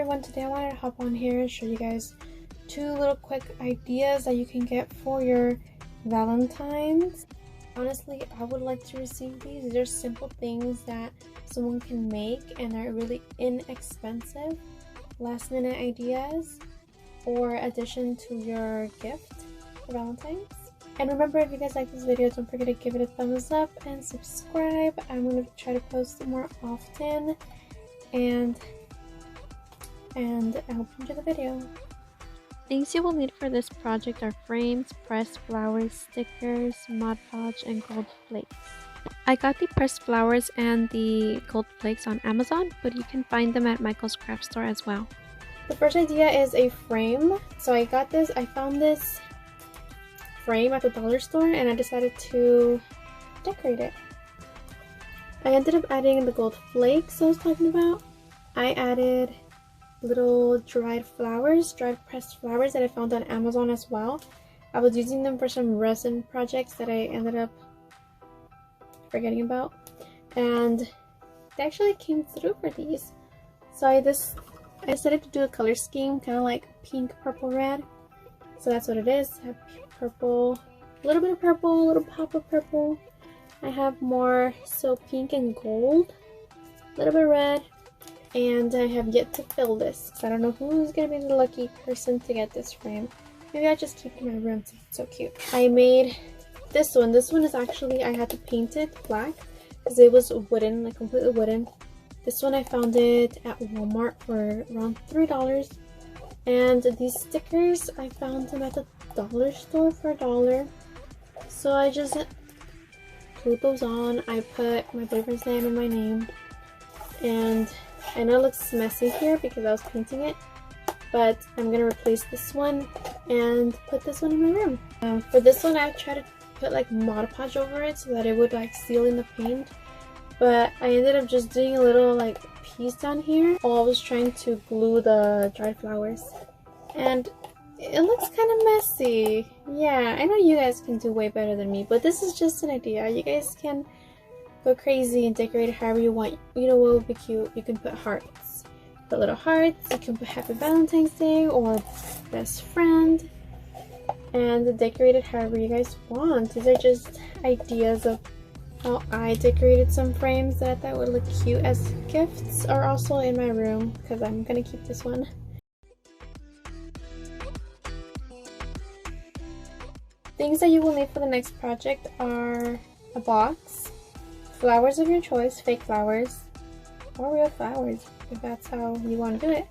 everyone, today I wanted to hop on here and show you guys two little quick ideas that you can get for your Valentines. Honestly, I would like to receive these. They're simple things that someone can make and are really inexpensive last minute ideas or addition to your gift for Valentine's. And remember, if you guys like this video, don't forget to give it a thumbs up and subscribe. I'm going to try to post more often, and I hope you enjoy the video. Things you will need for this project are frames, pressed flowers, stickers, Mod Podge, and gold flakes. I got the pressed flowers and the gold flakes on Amazon, but you can find them at Michael's craft store as well. The first idea is a frame. So I found this frame at the dollar store and I decided to decorate it. I ended up adding the gold flakes I was talking about. I added little dried pressed flowers that I found on Amazon as well. I was using them for some resin projects that I ended up forgetting about, and they actually came through for these. So I decided to do a color scheme, kind of like pink, purple, red. So that's what it is. I have purple, a little bit of purple, a little pop of purple. I have more so pink and gold, a little bit of red, and I have yet to fill this because I don't know who's gonna be the lucky person to get this frame. Maybe I'll just keep it in my room since it's so cute. I made this one. This one is actually, I had to paint it black because it was wooden, like completely wooden. This one I found it at Walmart for around $3. And these stickers, I found them at the dollar store for $1. So I just glued those on. I put my boyfriend's name and my name. And I know it looks messy here because I was painting it, but I'm gonna replace this one and put this one in my room. For this one, I tried to put like Mod Podge over it so that it would like seal in the paint, but I ended up just doing a little like piece down here while I was trying to glue the dried flowers, and it looks kind of messy. Yeah, I know you guys can do way better than me, but this is just an idea. You guys can go crazy and decorate it however you want. You know what would be cute? You can put hearts. Put little hearts. You can put Happy Valentine's Day or best friend. And decorate it however you guys want. These are just ideas of how I decorated some frames that I thought would look cute as gifts, are also in my room because I'm gonna keep this one. Things that you will need for the next project are a box, flowers of your choice, fake flowers or real flowers if that's how you want to do it,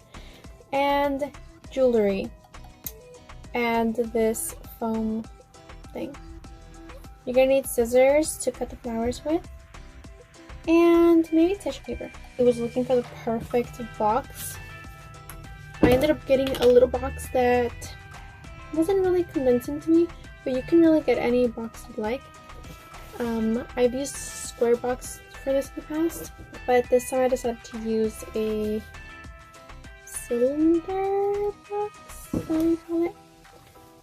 and jewelry, and this foam thing. You're gonna need scissors to cut the flowers with, and maybe tissue paper. I was looking for the perfect box. I ended up getting a little box that wasn't really convincing to me, but you can really get any box you like. I've used square box for this in the past, but this time I decided to use a cylinder box, is that what you call it?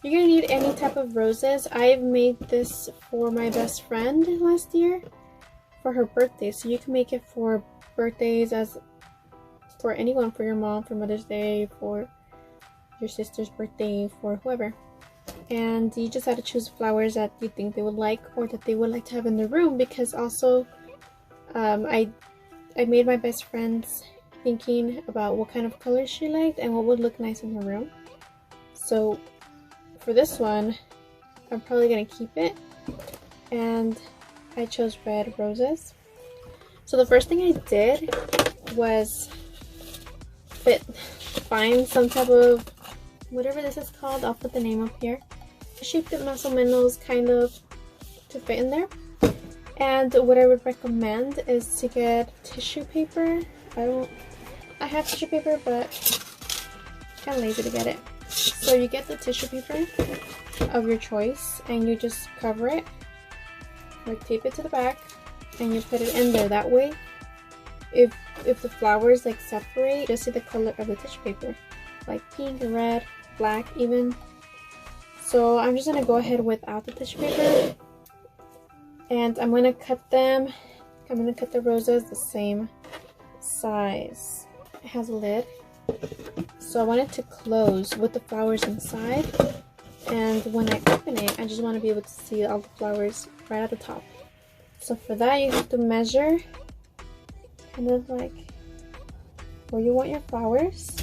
You're gonna need any type of roses. I've made this for my best friend last year for her birthday, so you can make it for birthdays, as for anyone, for your mom, for Mother's Day, for your sister's birthday, for whoever. And you just have to choose flowers that you think they would like or that they would like to have in their room, because also I made my best friends thinking about what kind of colors she liked and what would look nice in her room. So for this one, I'm probably gonna keep it, and I chose red roses. So the first thing I did was find some type of, whatever this is called, I'll put the name up here. I shaped it más o menos kind of to fit in there. And what I would recommend is to get tissue paper. I have tissue paper, but I'm kind of lazy to get it. So you get the tissue paper of your choice and you just cover it, like tape it to the back, and you put it in there. That way, if the flowers like separate, just see the color of the tissue paper, like pink, red, black even. So I'm just gonna go ahead without the tissue paper, and I'm gonna cut them. I'm gonna cut the roses the same size. It has a lid, So I want it to close with the flowers inside. And when I open it, I just want to be able to see all the flowers right at the top. So for that, you have to measure kind of like where you want your flowers.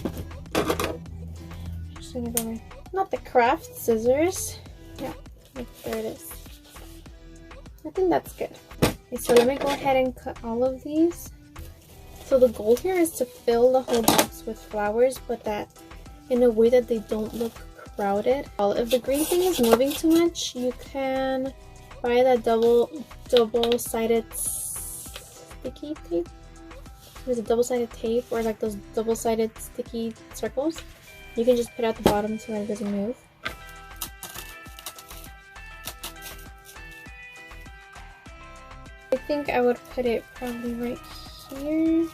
Just gonna go right, not the craft scissors. Yeah, there it is. I think that's good. Okay, so let me go ahead and cut all of these. So the goal here is to fill the whole box with flowers, but that in a way that they don't look crowded. If the green thing is moving too much, you can buy that double-sided sticky tape. There's a double-sided tape, or like those double-sided sticky circles. You can just put it at the bottom so that it doesn't move. I think I would put it probably right here.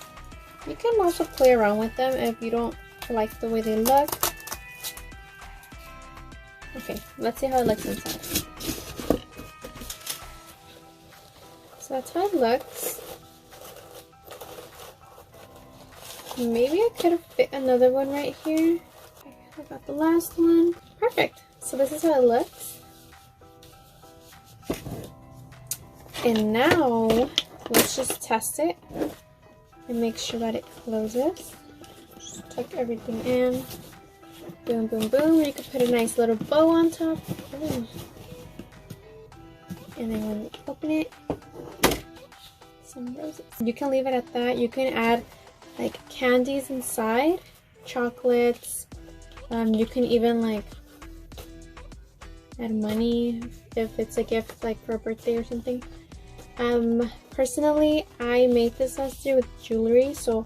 You can also play around with them if you don't like the way they look. Okay, let's see how it looks inside. So that's how it looks. Maybe I could have fit another one right here. I got the last one. Perfect. So this is how it looks. And now let's just test it and make sure that it closes. Just tuck everything in. Boom, boom, boom. You can put a nice little bow on top. Ooh. And then when you open it, some roses. You can leave it at that. You can add like candies inside, chocolates. You can even like add money if it's a gift like for a birthday or something. Personally, I made this last year with jewelry, so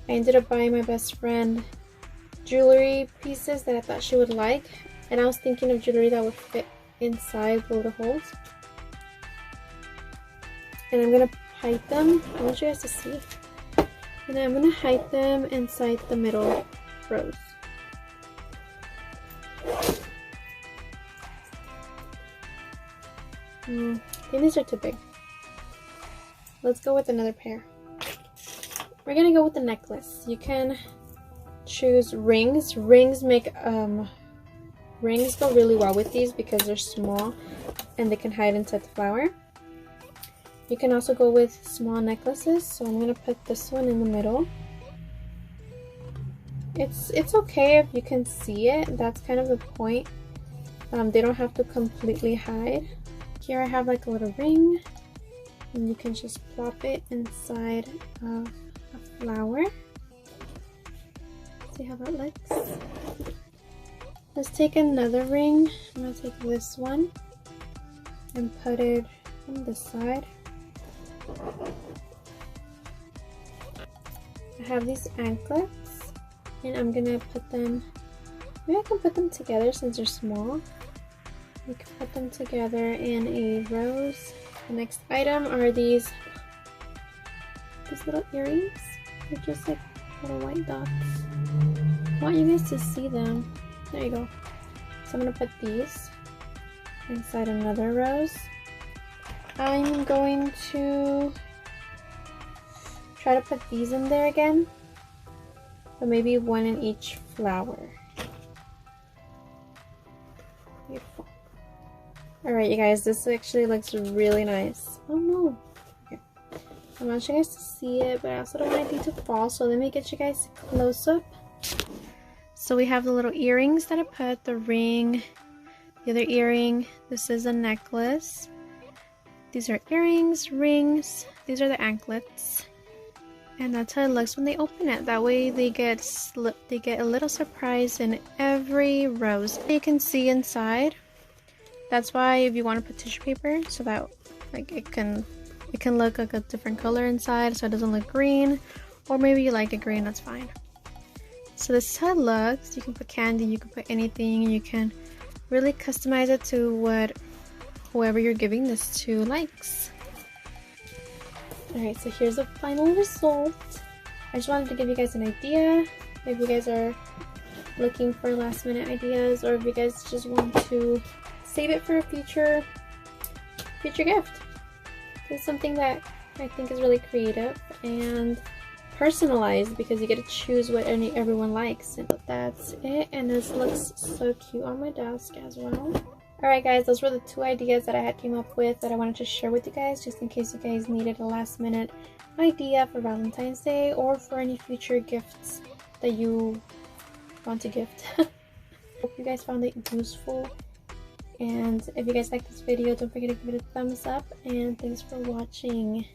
I ended up buying my best friend jewelry pieces that I thought she would like, and I was thinking of jewelry that would fit inside the little holes. And I'm gonna hide them. I want you guys to see. And I'm gonna hide them inside the middle rows. I think these are too big. Let's go with another pair. We're gonna go with the necklace. You can choose rings. Rings go really well with these because they're small and they can hide inside the flower. You can also go with small necklaces. So I'm gonna put this one in the middle. It's okay if you can see it. That's kind of the point. They don't have to completely hide. Here I have like a little ring, and you can just plop it inside of a flower. See how that looks? Let's take another ring. I'm gonna take this one and put it on this side. I have these anklets, and I'm gonna put them, maybe I can put them together since they're small. You can put them together in a rose. The next item are these little earrings. They're just like little white dots. I want you guys to see them. There you go. So I'm gonna put these inside another rose. I'm going to try to put these in there again, but maybe one in each flower. Beautiful. Alright, you guys, this actually looks really nice. Oh no. Okay. I want you guys to see it, but I also don't want anything to fall, so let me get you guys a close-up. So we have the little earrings that I put, the ring, the other earring. This is a necklace. These are earrings, rings. These are the anklets. And that's how it looks when they open it. That way they get a little surprise in every rose. You can see inside. That's why if you want to put tissue paper so that like it can look like a different color inside, so it doesn't look green, or maybe you like it green, that's fine. So this is how it looks. You can put candy, you can put anything, you can really customize it to what whoever you're giving this to likes. Alright, so here's the final result. I just wanted to give you guys an idea if you guys are looking for last minute ideas, or if you guys just want to save it for a future gift. It's something that I think is really creative and personalized because you get to choose what everyone likes. And that's it, and this looks so cute on my desk as well. Alright guys, those were the 2 ideas that I had came up with that I wanted to share with you guys, just in case you guys needed a last minute idea for Valentine's Day or for any future gifts that you want to gift. Hope you guys found it useful, and if you guys like this video, don't forget to give it a thumbs up, and thanks for watching.